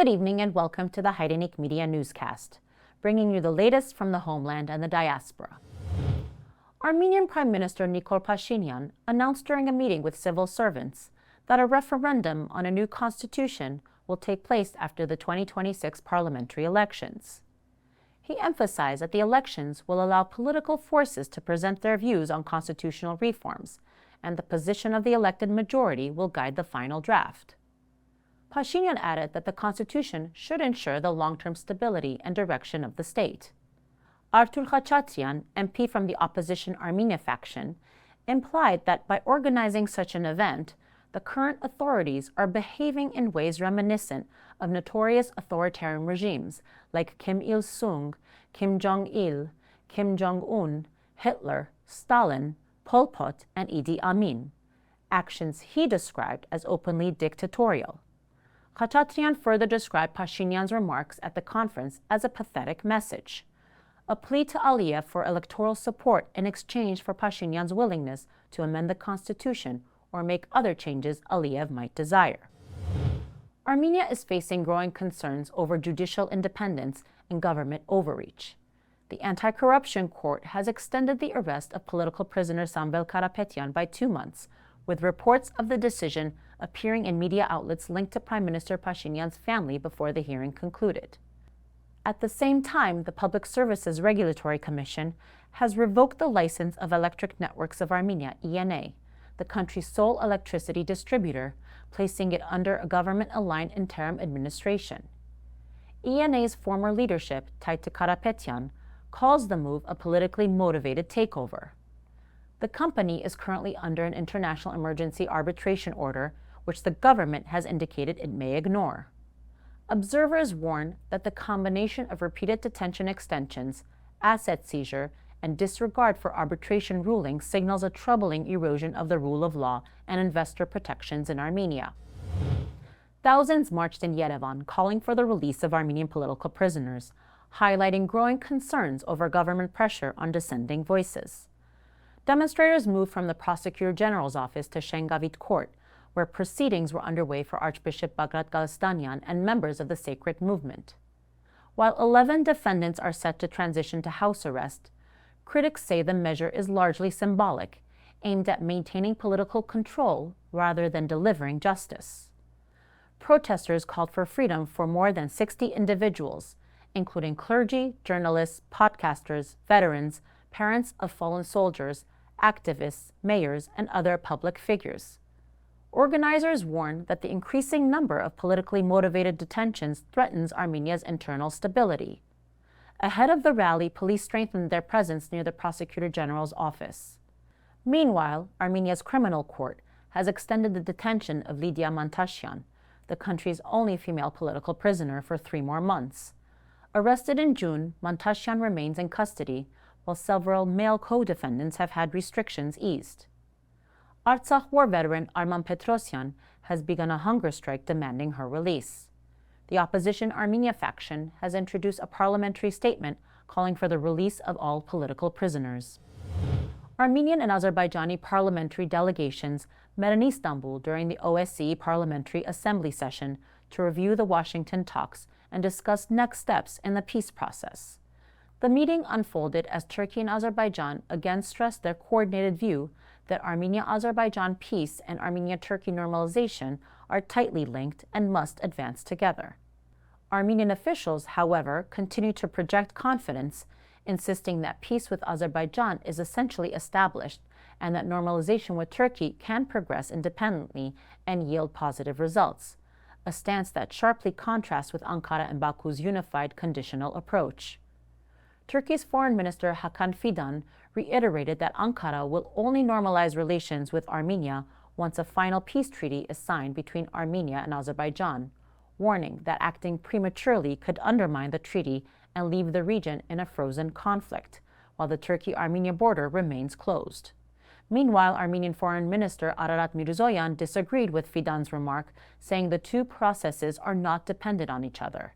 Good evening and welcome to the Hairenik Media Newscast, bringing you the latest from the homeland and the diaspora. Armenian Prime Minister Nikol Pashinyan announced during a meeting with civil servants that a referendum on a new constitution will take place after the 2026 parliamentary elections. He emphasized that the elections will allow political forces to present their views on constitutional reforms, and the position of the elected majority will guide the final draft. Pashinyan added that the constitution should ensure the long-term stability and direction of the state. Khachatryan, MP from the opposition Armenia faction, implied that by organizing such an event, the current authorities are behaving in ways reminiscent of notorious authoritarian regimes like Kim Il-sung, Kim Jong-il, Kim Jong-un, Hitler, Stalin, Pol Pot, and Idi Amin, actions he described as openly dictatorial. Khachatryan further described Pashinyan's remarks at the conference as a pathetic message, a plea to Aliyev for electoral support in exchange for Pashinyan's willingness to amend the constitution or make other changes Aliyev might desire. Armenia is facing growing concerns over judicial independence and government overreach. The Anti-Corruption Court has extended the arrest of political prisoner Samvel Karapetyan by 2 months, with reports of the decision appearing in media outlets linked to Prime Minister Pashinyan's family before the hearing concluded. At the same time, the Public Services Regulatory Commission has revoked the license of Electric Networks of Armenia, ENA, the country's sole electricity distributor, placing it under a government-aligned interim administration. ENA's former leadership, tied to Karapetyan, calls the move a politically motivated takeover. The company is currently under an international emergency arbitration order, which the government has indicated it may ignore. Observers warn that the combination of repeated detention extensions, asset seizure, and disregard for arbitration rulings signals a troubling erosion of the rule of law and investor protections in Armenia. Thousands marched in Yerevan calling for the release of Armenian political prisoners, highlighting growing concerns over government pressure on dissenting voices. Demonstrators moved from the Prosecutor General's office to Shengavit Court, where proceedings were underway for Archbishop Bagrat Galstanyan and members of the Sacred Movement. While 11 defendants are set to transition to house arrest, critics say the measure is largely symbolic, aimed at maintaining political control rather than delivering justice. Protesters called for freedom for more than 60 individuals, including clergy, journalists, podcasters, veterans, parents of fallen soldiers, activists, mayors, and other public figures. Organizers warn that the increasing number of politically motivated detentions threatens Armenia's internal stability. Ahead of the rally, police strengthened their presence near the Prosecutor General's office. Meanwhile, Armenia's criminal court has extended the detention of Lidia Mantasyan, the country's only female political prisoner, for 3 more months. Arrested in June, Mantasyan remains in custody, while several male co-defendants have had restrictions eased. Artsakh war veteran Arman Petrosyan has begun a hunger strike demanding her release. The opposition Armenia faction has introduced a parliamentary statement calling for the release of all political prisoners. Armenian and Azerbaijani parliamentary delegations met in Istanbul during the OSCE Parliamentary Assembly session to review the Washington talks and discuss next steps in the peace process. The meeting unfolded as Turkey and Azerbaijan again stressed their coordinated view that Armenia-Azerbaijan peace and Armenia-Turkey normalization are tightly linked and must advance together. Armenian officials, however, continue to project confidence, insisting that peace with Azerbaijan is essentially established and that normalization with Turkey can progress independently and yield positive results, a stance that sharply contrasts with Ankara and Baku's unified conditional approach. Turkey's Foreign Minister Hakan Fidan reiterated that Ankara will only normalize relations with Armenia once a final peace treaty is signed between Armenia and Azerbaijan, warning that acting prematurely could undermine the treaty and leave the region in a frozen conflict, while the Turkey-Armenia border remains closed. Meanwhile, Armenian Foreign Minister Ararat Mirzoyan disagreed with Fidan's remark, saying the two processes are not dependent on each other.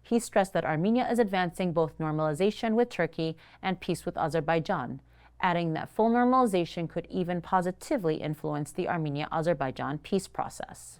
He stressed that Armenia is advancing both normalization with Turkey and peace with Azerbaijan, adding that full normalization could even positively influence the Armenia-Azerbaijan peace process.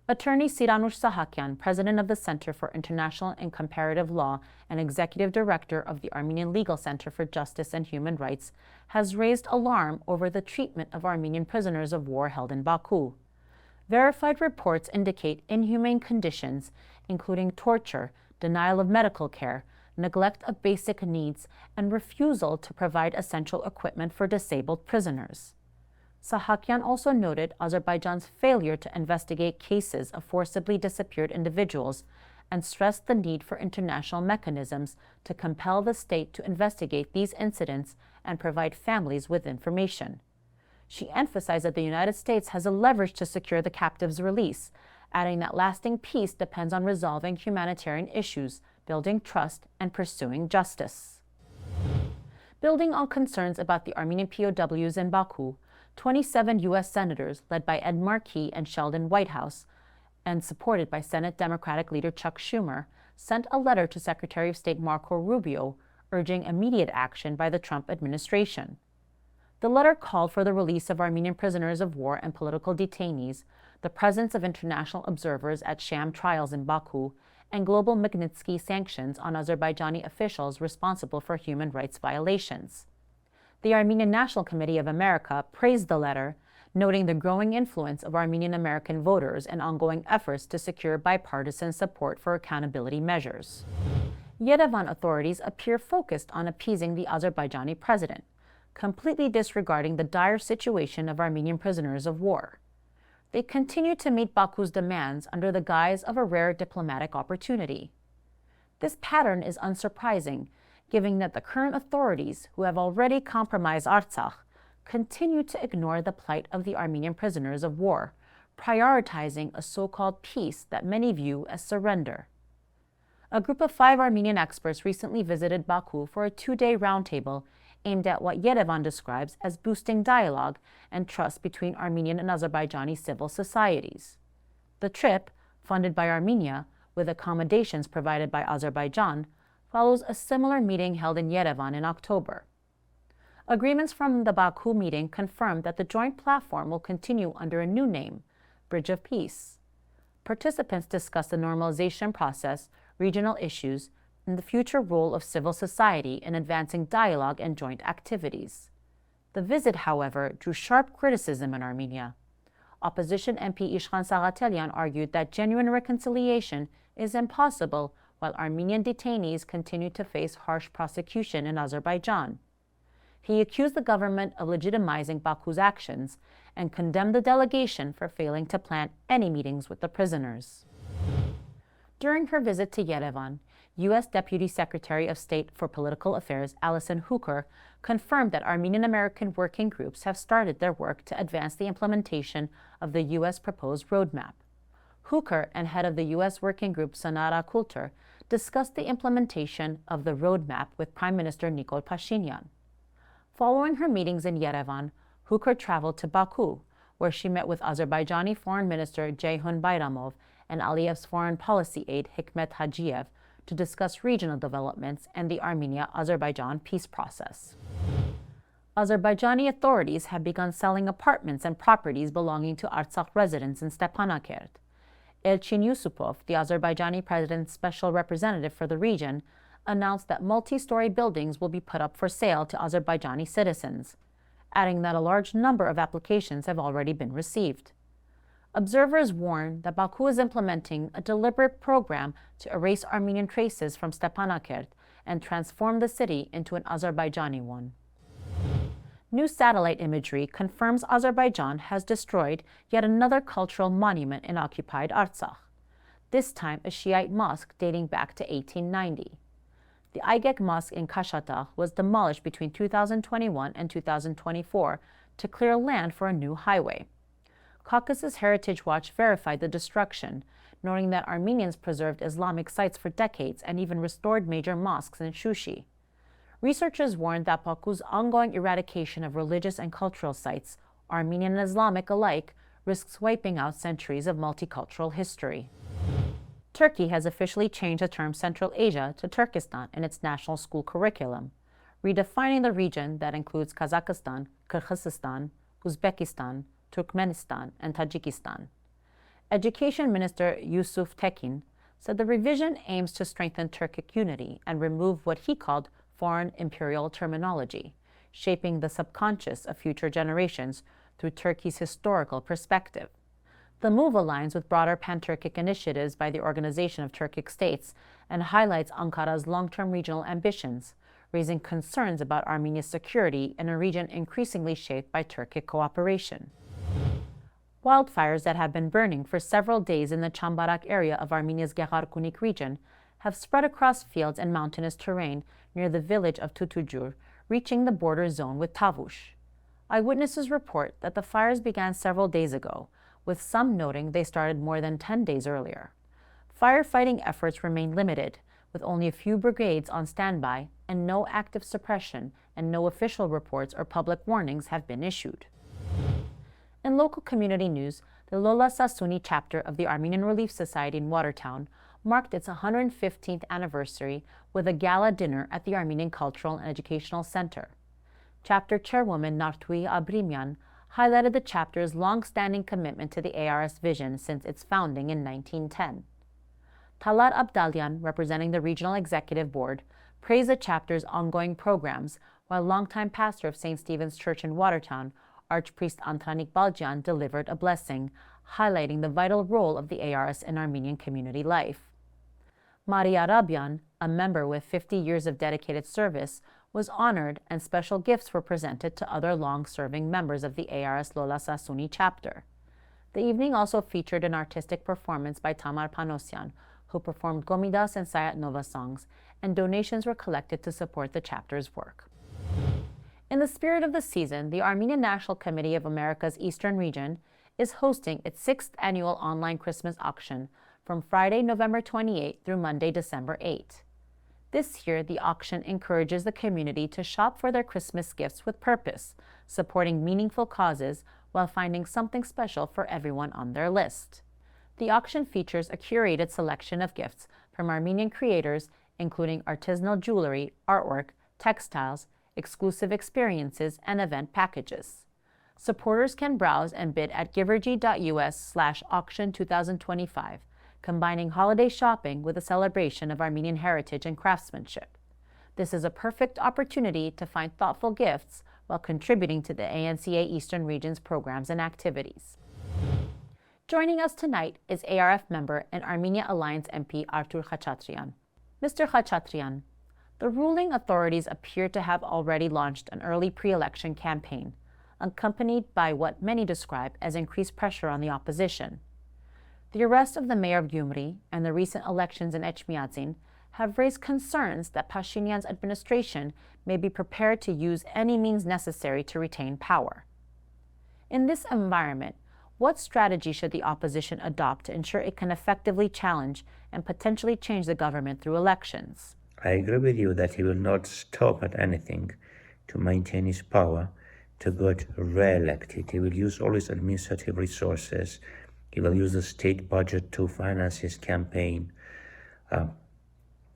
Attorney Siranush Sahakyan, president of the Center for International and Comparative Law and executive director of the Armenian Legal Center for Justice and Human Rights, has raised alarm over the treatment of Armenian prisoners of war held in Baku. Verified reports indicate inhumane conditions, including torture, denial of medical care, neglect of basic needs, and refusal to provide essential equipment for disabled prisoners. Sahakyan also noted Azerbaijan's failure to investigate cases of forcibly disappeared individuals and stressed the need for international mechanisms to compel the state to investigate these incidents and provide families with information. She emphasized that the United States has a leverage to secure the captives' release, adding that lasting peace depends on resolving humanitarian issues, building trust, and pursuing justice. Building on concerns about the Armenian POWs in Baku, 27 U.S. senators, led by Ed Markey and Sheldon Whitehouse, and supported by Senate Democratic leader Chuck Schumer, sent a letter to Secretary of State Marco Rubio urging immediate action by the Trump administration. The letter called for the release of Armenian prisoners of war and political detainees, the presence of international observers at sham trials in Baku, and global Magnitsky sanctions on Azerbaijani officials responsible for human rights violations. The Armenian National Committee of America praised the letter, noting the growing influence of Armenian-American voters and ongoing efforts to secure bipartisan support for accountability measures. Yerevan authorities appear focused on appeasing the Azerbaijani president, completely disregarding the dire situation of Armenian prisoners of war. They continue to meet Baku's demands under the guise of a rare diplomatic opportunity. This pattern is unsurprising, given that the current authorities, who have already compromised Artsakh, continue to ignore the plight of the Armenian prisoners of war, prioritizing a so-called peace that many view as surrender. A group of 5 Armenian experts recently visited Baku for a 2-day roundtable aimed at what Yerevan describes as boosting dialogue and trust between Armenian and Azerbaijani civil societies. The trip, funded by Armenia, with accommodations provided by Azerbaijan, follows a similar meeting held in Yerevan in October. Agreements from the Baku meeting confirmed that the joint platform will continue under a new name, Bridge of Peace. Participants discussed the normalization process, regional issues, and the future role of civil society in advancing dialogue and joint activities. The visit, however, drew sharp criticism in Armenia. Opposition MP Ishkhan Sagatelian argued that genuine reconciliation is impossible while Armenian detainees continue to face harsh prosecution in Azerbaijan. He accused the government of legitimizing Baku's actions and condemned the delegation for failing to plan any meetings with the prisoners. During her visit to Yerevan, U.S. Deputy Secretary of State for Political Affairs Alison Hooker confirmed that Armenian-American working groups have started their work to advance the implementation of the U.S. proposed roadmap. Hooker and head of the U.S. working group Sonata Coulter discussed the implementation of the roadmap with Prime Minister Nikol Pashinyan. Following her meetings in Yerevan, Hooker traveled to Baku, where she met with Azerbaijani Foreign Minister Ceyhun Bayramov and Aliyev's foreign policy aide Hikmet Hajiev to discuss regional developments and the Armenia-Azerbaijan peace process. Azerbaijani authorities have begun selling apartments and properties belonging to Artsakh residents in Stepanakert. Elchin Yusupov, the Azerbaijani president's special representative for the region, announced that multi-story buildings will be put up for sale to Azerbaijani citizens, adding that a large number of applications have already been received. Observers warn that Baku is implementing a deliberate program to erase Armenian traces from Stepanakert and transform the city into an Azerbaijani one. New satellite imagery confirms Azerbaijan has destroyed yet another cultural monument in occupied Artsakh, this time a Shiite mosque dating back to 1890. The Aygek Mosque in Khachatryan was demolished between 2021 and 2024 to clear land for a new highway. Caucasus Heritage Watch verified the destruction, noting that Armenians preserved Islamic sites for decades and even restored major mosques in Shushi. Researchers warned that Baku's ongoing eradication of religious and cultural sites, Armenian and Islamic alike, risks wiping out centuries of multicultural history. Turkey has officially changed the term Central Asia to Turkestan in its national school curriculum, redefining the region that includes Kazakhstan, Kyrgyzstan, Uzbekistan, Turkmenistan, and Tajikistan. Education Minister Yusuf Tekin said the revision aims to strengthen Turkic unity and remove what he called foreign imperial terminology, shaping the subconscious of future generations through Turkey's historical perspective. The move aligns with broader pan-Turkic initiatives by the Organization of Turkic States and highlights Ankara's long-term regional ambitions, raising concerns about Armenia's security in a region increasingly shaped by Turkic cooperation. Wildfires that have been burning for several days in the Chambarak area of Armenia's Gegharkunik region have spread across fields and mountainous terrain near the village of Tutujur, reaching the border zone with Tavush. Eyewitnesses report that the fires began several days ago, with some noting they started more than 10 days earlier. Firefighting efforts remain limited, with only a few brigades on standby and no active suppression, and no official reports or public warnings have been issued. In local community news, the Lola Sasuni chapter of the Armenian Relief Society in Watertown marked its 115th anniversary with a gala dinner at the Armenian Cultural and Educational Center. Chapter chairwoman Nartui Abrimyan highlighted the chapter's long-standing commitment to the ARS vision since its founding in 1910. Talat Abdalyan, representing the Regional Executive Board, praised the chapter's ongoing programs, while longtime pastor of St. Stephen's Church in Watertown, Archpriest Antranik Baljan, delivered a blessing, highlighting the vital role of the ARS in Armenian community life. Maria Rabyan, a member with 50 years of dedicated service, was honored, and special gifts were presented to other long-serving members of the ARS Lola Sasuni chapter. The evening also featured an artistic performance by Tamar Panosyan, who performed Gomidas and Sayat Nova songs, and donations were collected to support the chapter's work. In the spirit of the season, the Armenian National Committee of America's Eastern Region is hosting its 6th annual online Christmas auction from Friday, November 28 through Monday, December 8. This year, the auction encourages the community to shop for their Christmas gifts with purpose, supporting meaningful causes while finding something special for everyone on their list. The auction features a curated selection of gifts from Armenian creators, including artisanal jewelry, artwork, textiles, exclusive experiences, and event packages. Supporters can browse and bid at givergy.us/auction 2025, combining holiday shopping with a celebration of Armenian heritage and craftsmanship. This is a perfect opportunity to find thoughtful gifts while contributing to the ANCA Eastern Region's programs and activities. Joining us tonight is ARF member and Armenia Alliance MP Artur Khachatryan. Mr. Khachatryan, the ruling authorities appear to have already launched an early pre-election campaign, accompanied by what many describe as increased pressure on the opposition. The arrest of the mayor of Gyumri and the recent elections in Echmiadzin have raised concerns that Pashinyan's administration may be prepared to use any means necessary to retain power. In this environment, what strategy should the opposition adopt to ensure it can effectively challenge and potentially change the government through elections? I agree with you that he will not stop at anything to maintain his power to get re-elected. He will use all his administrative resources. He will use the state budget to finance his campaign.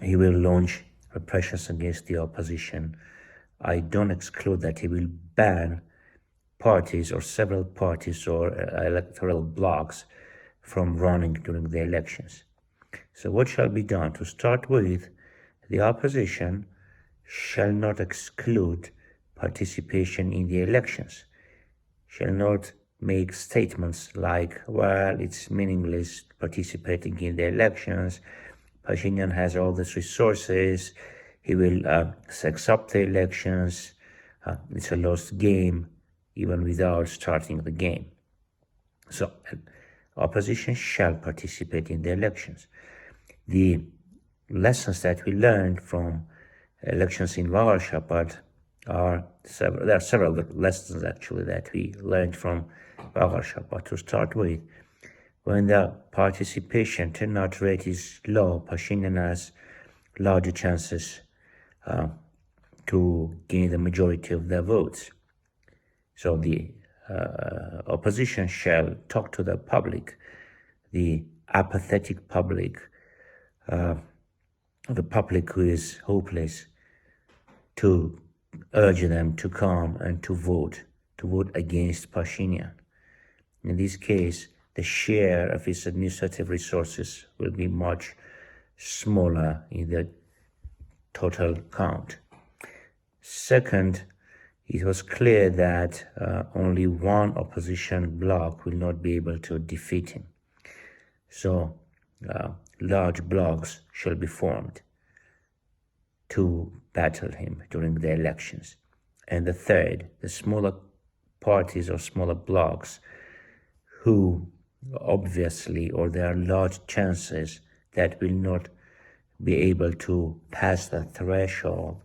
He will launch repressions against the opposition. I don't exclude that he will ban parties or several parties or electoral blocs from running during the elections. So what shall be done? To start with, the opposition shall not exclude participation in the elections, shall not make statements like, well, it's meaningless participating in the elections, Pashinyan has all these resources, he will sex up the elections, it's a lost game, even without starting the game. So, opposition shall participate in the elections. The lessons that we learned from elections in Vagar there are several lessons actually that we learned from Vagar. To start with, when the participation turnout rate is low, Pashinyan has larger chances to gain the majority of the votes. So the opposition shall talk to the public, the apathetic public, the public who is hopeless, to urge them to come and to vote against Pashinyan. In this case, the share of its administrative resources will be much smaller in the total count. Second, it was clear that only one opposition bloc will not be able to defeat him. So large blocs shall be formed to battle him during the elections. And the third, the smaller parties or smaller blocs who obviously, or there are large chances that will not be able to pass the threshold,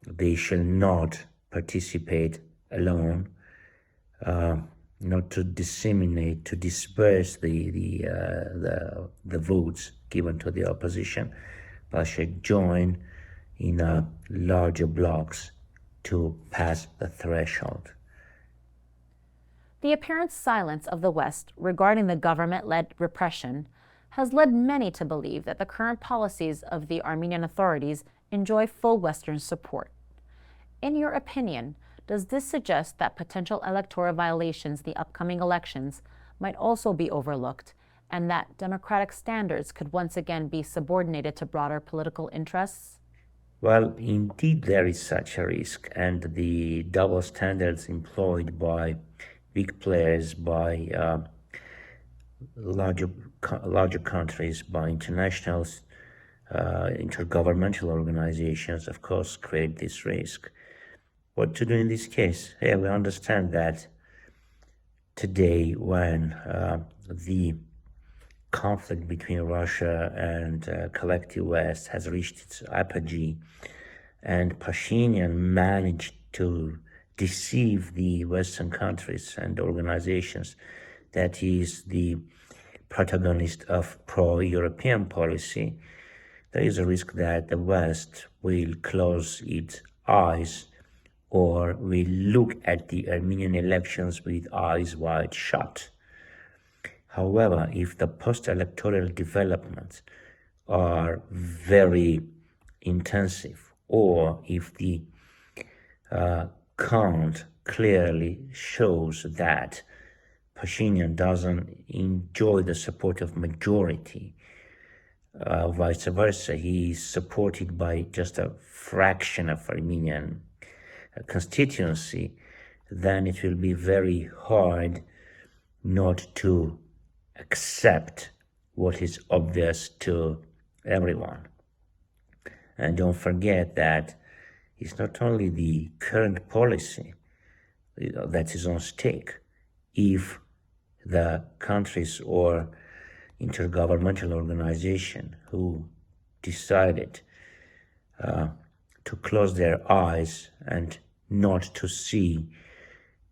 they shall not participate alone, not to disseminate, to disperse the votes given to the opposition, but shall join in larger blocks to pass the threshold. The apparent silence of the West regarding the government-led repression has led many to believe that the current policies of the Armenian authorities enjoy full Western support. In your opinion, does this suggest that potential electoral violations in the upcoming elections might also be overlooked, and that democratic standards could once again be subordinated to broader political interests? Well, indeed there is such a risk, and the double standards employed by big players, by larger countries, by international intergovernmental organizations, of course, create this risk. What to do in this case? Yeah, we understand that today, when the conflict between Russia and collective West has reached its apogee, and Pashinyan managed to deceive the Western countries and organizations that he is the protagonist of pro-European policy, there is a risk that the West will close its eyes or will look at the Armenian elections with eyes wide shut. However, if the post-electoral developments are very intensive, or if the count clearly shows that Pashinyan doesn't enjoy the support of majority, vice versa, he is supported by just a fraction of Armenian constituency, then it will be very hard not to accept what is obvious to everyone. And don't forget that it's not only the current policy that is on stake. If the countries or intergovernmental organization who decided to close their eyes and not to see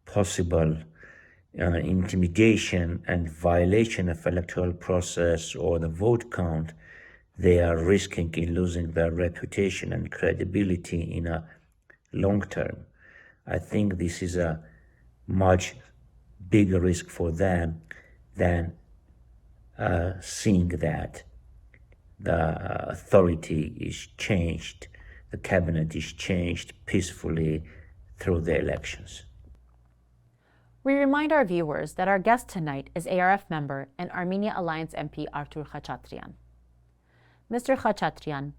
possible intimidation and violation of electoral process or the vote count, they are risking in losing their reputation and credibility in a long term. I think this is a much bigger risk for them than seeing that the authority is changed, the cabinet is changed peacefully through the elections. We remind our viewers that our guest tonight is ARF member and Armenia Alliance MP Artur Khachatryan. Mr. Khachatryan,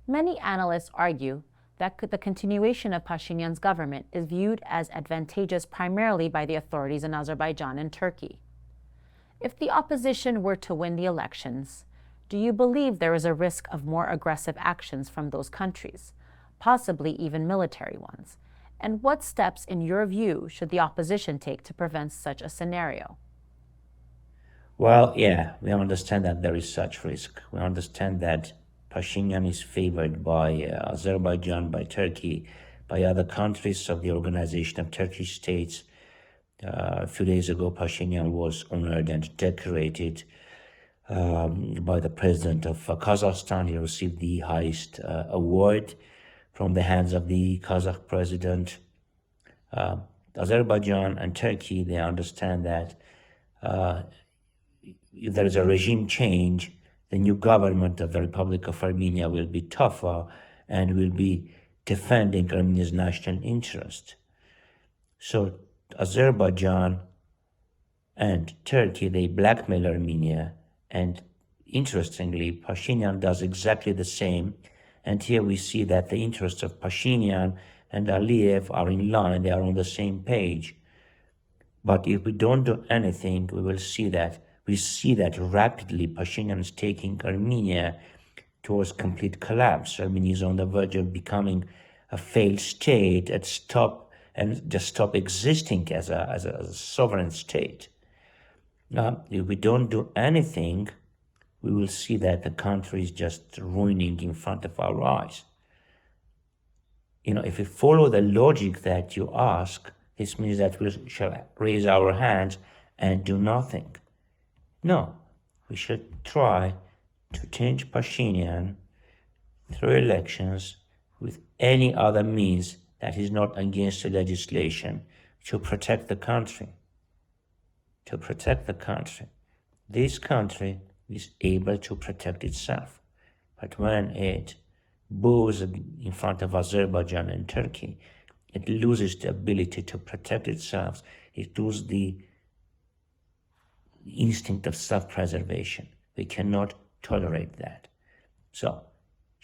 many analysts argue that the continuation of Pashinyan's government is viewed as advantageous primarily by the authorities in Azerbaijan and Turkey. If the opposition were to win the elections, do you believe there is a risk of more aggressive actions from those countries, possibly even military ones? And what steps, in your view, should the opposition take to prevent such a scenario? Well, yeah, we understand that there is such risk. We understand that Pashinyan is favored by Azerbaijan, by Turkey, by other countries of the Organization of Turkish States. A few days ago, Pashinyan was honored and decorated by the president of Kazakhstan. He received the highest award from the hands of the Kazakh president. Azerbaijan and Turkey, they understand that if there is a regime change, the new government of the Republic of Armenia will be tougher and will be defending Armenia's national interest. So Azerbaijan and Turkey, they blackmail Armenia. And interestingly, Pashinyan does exactly the same. And here we see that the interests of Pashinyan and Aliyev are in line, they are on the same page. But if we don't do anything, we see that rapidly Pashinyan is taking Armenia towards complete collapse. Armenia is on the verge of becoming a failed state and just stop existing as a sovereign state. Now, if we don't do anything, we will see that the country is just ruining in front of our eyes. If we follow the logic that you ask, this means that we shall raise our hands and do nothing. No, we should try to change Pashinyan through elections with any other means that is not against the legislation to protect the country. To protect the country. This country is able to protect itself. But when it bows in front of Azerbaijan and Turkey, it loses the ability to protect itself. It loses the instinct of self-preservation. We cannot tolerate that. So,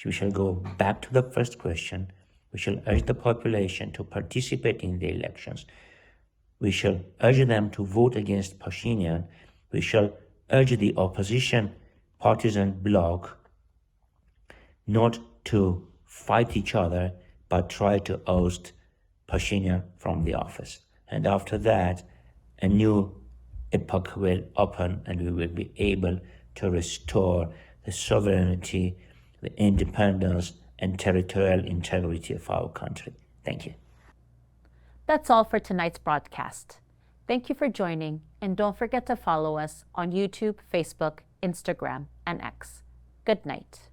we shall go back to the first question. We shall urge the population to participate in the elections. We shall urge them to vote against Pashinyan. We shall urge the opposition partisan bloc not to fight each other, but try to oust Pashinyan from the office. And after that, a new epoch will open and we will be able to restore the sovereignty, the independence, and territorial integrity of our country. Thank you. That's all for tonight's broadcast. Thank you for joining, and don't forget to follow us on YouTube, Facebook, Instagram, and X. Good night.